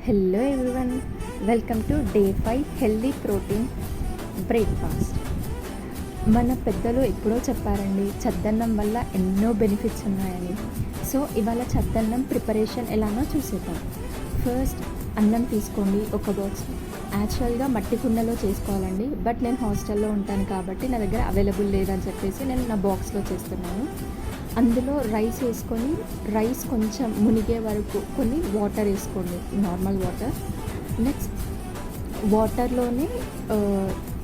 Hello everyone, welcome to day 5 healthy protein breakfast. మన పెద్దలు ఎప్పుడో చెప్పారండి, చద్దన్నం వల్ల ఎన్నో బెనిఫిట్స్ ఉన్నాయని. సో ఇవాళ చద్దన్నం ప్రిపరేషన్ ఎలానో చూసేద్దాం. ఫస్ట్ అన్నం తీసుకోండి, ఒక బాక్స్. యాక్చువల్గా మట్టి కుండలో చేసుకోవాలండి, బట్ నేను హాస్టల్లో ఉంటాను కాబట్టి నా దగ్గర అవైలబుల్ లేదని చెప్పేసి నేను నా బాక్స్లో చేస్తున్నాను. అందులో రైస్ వేసుకొని, రైస్ కొంచెం మునిగే వరకు కొన్ని వాటర్ వేసుకోండి, నార్మల్ వాటర్. నెక్స్ట్ వాటర్లోనే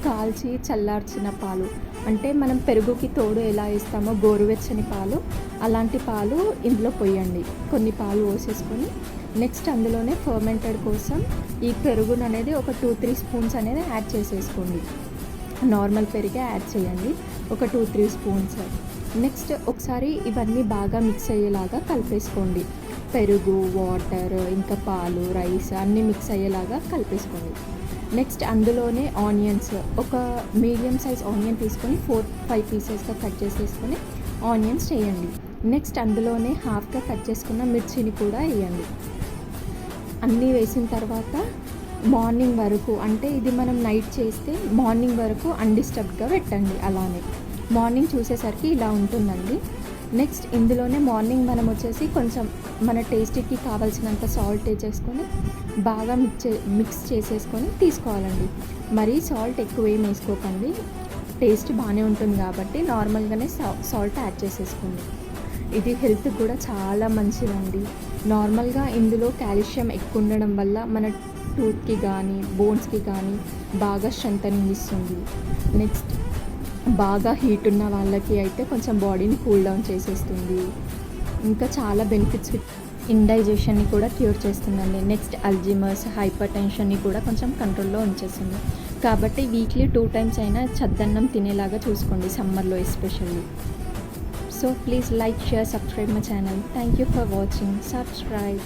కాల్చి చల్లార్చిన పాలు, అంటే మనం పెరుగుకి తోడు ఎలా వేస్తామో గోరువెచ్చని పాలు, అలాంటి పాలు ఇందులో పోయండి. కొన్ని పాలు పోసేసుకొని నెక్స్ట్ అందులోనే ఫర్మెంటెడ్ కోసం ఈ పెరుగును అనేది ఒక 2-3 స్పూన్స్ అనేది యాడ్ చేసేసుకోండి. నార్మల్ పెరిగే యాడ్ చేయండి, ఒక 2-3 స్పూన్స్. నెక్స్ట్ ఒకసారి ఇవన్నీ బాగా మిక్స్ అయ్యేలాగా కలిపేసుకోండి. పెరుగు, వాటర్, ఇంకా పాలు, రైస్ అన్నీ మిక్స్ అయ్యేలాగా కలిపేసుకోండి. నెక్స్ట్ అందులోనే ఆనియన్స్, ఒక మీడియం సైజ్ ఆనియన్ తీసుకొని 4-5 పీసెస్గా కట్ చేసేసుకొని ఆనియన్స్ వేయండి. నెక్స్ట్ అందులోనే హాఫ్గా కట్ చేసుకున్న మిర్చిని కూడా వేయండి. అన్నీ వేసిన తర్వాత మార్నింగ్ వరకు, అంటే ఇది మనం నైట్ చేస్తే మార్నింగ్ వరకు అన్డిస్టర్బ్డ్గా పెట్టండి. అలానే మార్నింగ్ చూసేసరికి ఇలా ఉంటుందండి. నెక్స్ట్ ఇందులోనే మార్నింగ్ మనం వచ్చేసి కొంచెం మన టేస్ట్కి కావాల్సినంత సాల్ట్ వేసేసుకొని బాగా మిక్స్ చేసేసుకొని తీసుకోవాలండి. మరీ సాల్ట్ ఎక్కువ ఏం వేసుకోకండి, టేస్ట్ బాగానే ఉంటుంది కాబట్టి నార్మల్గానే సాల్ట్ యాడ్ చేసేసుకోండి. ఇది హెల్త్ కూడా చాలా మంచిదండి. నార్మల్గా ఇందులో కాల్షియం ఎక్కువ ఉండడం వల్ల మన టూత్కి కానీ బోన్స్కి కానీ బాగా స్ట్రెంథనింగ్ ఇస్తుంది. నెక్స్ట్ బాగా హీట్ ఉన్న వాళ్ళకి అయితే కొంచెం బాడీని కూల్ డౌన్ చేసేస్తుంది. ఇంకా చాలా బెనిఫిట్స్, ఇండైజెషన్ని కూడా క్యూర్ చేస్తుందండి. నెక్స్ట్ అల్జీమర్స్, హైపర్ టెన్షన్ని కూడా కొంచెం కంట్రోల్లో ఉంచేస్తుంది. కాబట్టి వీక్లీ 2 times అయినా చద్దన్నం తినేలాగా చూసుకోండి, సమ్మర్లో especially. So please like, share, subscribe my channel. Thank you for watching. Subscribe.